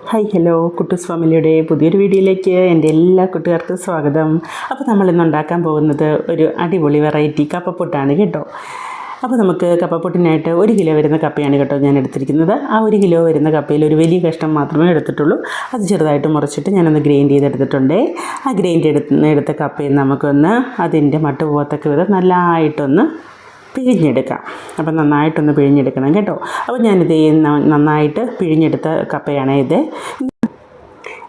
Hi hello കുട്ടൂസ് ഫാമിലിയുടെ പുതിയൊരു വീഡിയോയിലേക്ക് എൻ്റെ എല്ലാ കൂട്ടുകാർക്കും സ്വാഗതം. അപ്പോൾ നമ്മളിന്ന് ഉണ്ടാക്കാൻ പോകുന്നത് ഒരു അടിപൊളി വെറൈറ്റി കപ്പപ്പൊട്ടാണ് കേട്ടോ. അപ്പോൾ നമുക്ക് കപ്പപ്പൊട്ടിനായിട്ട് 1 കിലോ വരുന്ന കപ്പയാണ് കേട്ടോ ഞാൻ എടുത്തിരിക്കുന്നത്. ആ 1 കിലോ വരുന്ന കപ്പയിൽ ഒരു വലിയ കഷ്ണം മാത്രമേ എടുത്തിട്ടുള്ളൂ. അത് ചെറുതായിട്ട് മുറിച്ചിട്ട് ഞാനൊന്ന് ഗ്രൈൻഡ് ചെയ്തെടുത്തിട്ടുണ്ട്. ആ ഗ്രൈൻഡ് എടുത്ത കപ്പയിൽ നമുക്കൊന്ന് അതിൻ്റെ മട്ട് പോകത്തക്ക വിധം നല്ലതായിട്ടൊന്ന് പിഴിഞ്ഞെടുക്കാം. അപ്പം നന്നായിട്ടൊന്ന് പിഴിഞ്ഞെടുക്കണം കേട്ടോ. അപ്പോൾ ഞാനിത് നന്നായിട്ട് പിഴിഞ്ഞെടുത്ത കപ്പയാണ് ഇത്.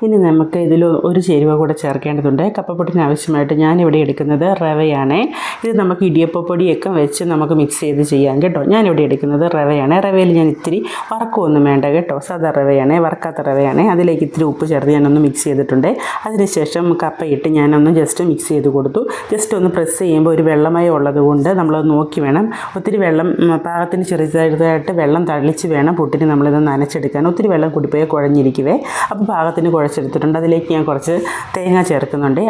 ഇനി നമുക്ക് ഇതിൽ ഒരു ചേരുവ കൂടെ ചേർക്കേണ്ടതുണ്ട്. കപ്പപ്പൊട്ടിന് ആവശ്യമായിട്ട് ഞാനിവിടെ എടുക്കുന്നത് റവയാണ്. ഇത് നമുക്ക് ഇടിയപ്പപ്പൊടിയൊക്കെ വെച്ച് നമുക്ക് മിക്സ് ചെയ്ത് ചെയ്യാം കേട്ടോ. ഞാനിവിടെ എടുക്കുന്നത് റവയാണ്. റവയിൽ ഞാൻ ഇത്തിരി വറക്കൊന്നും വേണ്ട കേട്ടോ, സാധാ റവയാണ്, വറക്കാത്ത റവയാണ്. അതിലേക്ക് ഇത്തിരി ഉപ്പ് ചേർത്ത് ഞാനൊന്ന് മിക്സ് ചെയ്തിട്ടുണ്ട്. അതിനുശേഷം കപ്പയിട്ട് ഞാനൊന്ന് ജസ്റ്റ് മിക്സ് ചെയ്ത് കൊടുത്തു. ജസ്റ്റ് ഒന്ന് പ്രസ് ചെയ്യുമ്പോൾ ഒരു വെള്ളമയം ഉള്ളത് കൊണ്ട് നമ്മളത് നോക്കി വേണം. ഒത്തിരി വെള്ളം പാകത്തിന് ചെറുതായിട്ട് വെള്ളം തളിച്ച് വേണം പുട്ടിന് നമ്മളിത് നനച്ചെടുക്കാൻ. ഒത്തിരി വെള്ളം കൂടിപ്പോയാൽ കുഴഞ്ഞിരിക്കുവേ. അപ്പോൾ പാകത്തിന് കുഴച്ചെടുത്തിട്ടുണ്ട്. അതിലേക്ക് ഞാൻ കുറച്ച് തേങ്ങ ചേർക്കുന്നുണ്ട്.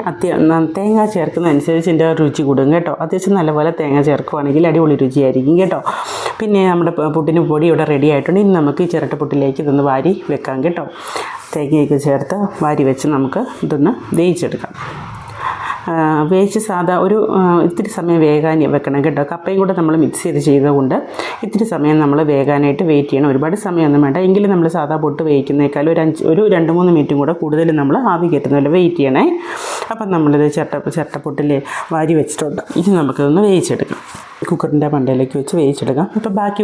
തേങ്ങ ചേർക്കുന്നതനുസരിച്ച് എൻ്റെ രുചി കൂടും കേട്ടോ. അത്യാവശ്യം നല്ലപോലെ തേങ്ങ ചേർക്കുവാണെങ്കിൽ അടിപൊളി രുചിയായിരിക്കും കേട്ടോ. പിന്നെ നമ്മുടെ പുട്ടിന് പൊടി ഇവിടെ റെഡി ആയിട്ടുണ്ട്. ഇനി നമുക്ക് ഈ ചിരട്ടപ്പൊട്ടിലേക്ക് ഇതൊന്ന് വാരി വെക്കാം കേട്ടോ. തേങ്ങയൊക്കെ ചേർത്ത് വാരി വെച്ച് നമുക്ക് ഇതൊന്ന് വേവിച്ചെടുക്കാം. വേവിച്ച് ഒരു ഇത്തിരി സമയം വേകാൻ വെക്കണം കേട്ടോ. കപ്പയും കൂടെ നമ്മൾ മിക്സ് ചെയ്തതുകൊണ്ട് ഇത്തിരി സമയം നമ്മൾ വേകാനായിട്ട് വെയിറ്റ് ചെയ്യണം. ഒരുപാട് സമയമൊന്നും വേണ്ട. എങ്കിലും നമ്മൾ സാധാ പൊട്ട് വേവിക്കുന്നേക്കാൾ ഒരു 2-3 മിനിറ്റും കൂടെ കൂടുതൽ നമ്മൾ ആവി കയറ്റുന്നതല്ല വെയിറ്റ് ചെയ്യണേ. അപ്പം നമ്മളിത് ചിരട്ടപ്പൊട്ടിൽ വാരി വെച്ചിട്ടുണ്ട്. ഇനി നമുക്കിതൊന്ന് വേവിച്ചെടുക്കാം. കുക്കറിൻ്റെ മണ്ടയിലേക്ക് വെച്ച് വേവിച്ചെടുക്കാം. അപ്പോൾ ബാക്കി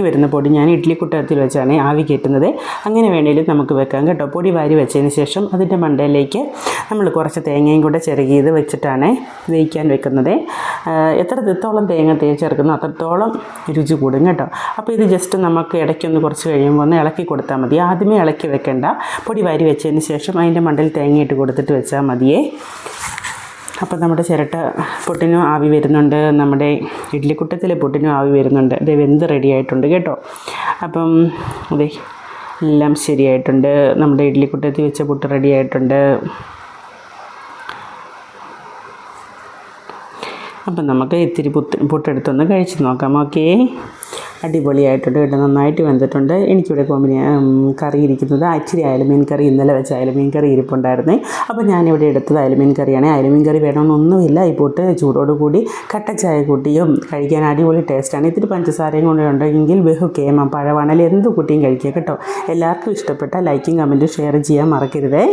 വരുന്ന പൊടി ഞാൻ ഇഡ്ഡലി കുട്ടകത്തിൽ വെച്ചാണ് ആവി കയറ്റുന്നത്. അങ്ങനെ വേണമെങ്കിലും നമുക്ക് വെക്കാം കേട്ടോ. പൊടി വാരി വെച്ചതിന് ശേഷം അതിൻ്റെ മണ്ടയിലേക്ക് നമ്മൾ കുറച്ച് തേങ്ങയും കൂടെ ചിരകിയത് വെച്ചിട്ടാണ് വേവിക്കാൻ വെക്കുന്നത്. എത്രത്തോളം തേങ്ങ ചേർക്കുന്നു അത്രത്തോളം രുചി കൂടും കേട്ടോ. അപ്പോൾ ഇത് ജസ്റ്റ് നമുക്ക് ഇടയ്ക്കൊന്ന് കുറച്ച് കഴിയുമ്പോൾ ഒന്ന് ഇളക്കി കൊടുത്താൽ മതി. ആദ്യമേ ഇളക്കി വെക്കേണ്ട. പൊടി വാരി വെച്ചതിന് ശേഷം അതിൻ്റെ മണ്ടയിൽ തേങ്ങയിട്ട് കൊടുത്തിട്ട് വെച്ചാൽ മതിയേ. അപ്പോൾ നമ്മുടെ ചിരട്ട പൊട്ടിനും ആവി വരുന്നുണ്ട്, നമ്മുടെ ഇഡ്ഡലിക്കുട്ടത്തിലെ പൊട്ടിനും ആവി വരുന്നുണ്ട്. ഇത് വെന്ത് റെഡി ആയിട്ടുണ്ട് കേട്ടോ. അപ്പം അതെ എല്ലാം ശരിയായിട്ടുണ്ട്. നമ്മുടെ ഇഡ്ഡലിക്കുട്ടത്തിൽ വെച്ച പൊട്ട് റെഡി ആയിട്ടുണ്ട്. അപ്പം നമുക്ക് ഇത്തിരി പുട്ടെടുത്തൊന്ന് കഴിച്ച് നോക്കാം. ഓക്കേ, അടിപൊളിയായിട്ടുണ്ട് കേട്ടോ. നന്നായിട്ട് വെന്തിട്ടുണ്ട്. എനിക്കിവിടെ കറി ഇരിക്കുന്നത് ഇച്ചിരി അയലമീൻ കറി, ഇന്നലെ വെച്ച അയലമീൻ കറി ഇരിപ്പുണ്ടായിരുന്നേ. അപ്പോൾ ഞാനിവിടെ എടുത്തത് അയലമീൻ കറിയാണ്. അയലമീൻ കറി വേണമെന്നൊന്നുമില്ല. ഈ പൊട്ട് ചൂടോട് കൂടി കട്ടച്ചായ കൂട്ടിയും കഴിക്കാൻ അടിപൊളി ടേസ്റ്റാണ്. ഇത്തിരി പഞ്ചസാരയും കൂടെ ഉണ്ടെങ്കിൽ കേമം പഴവാണെങ്കിൽ എന്ത് കൂട്ടിയും കഴിക്കുക കേട്ടോ. എല്ലാവർക്കും ഇഷ്ടപ്പെട്ട ലൈക്കും കമൻറ്റും ഷെയർ ചെയ്യാൻ മറക്കരുതേ.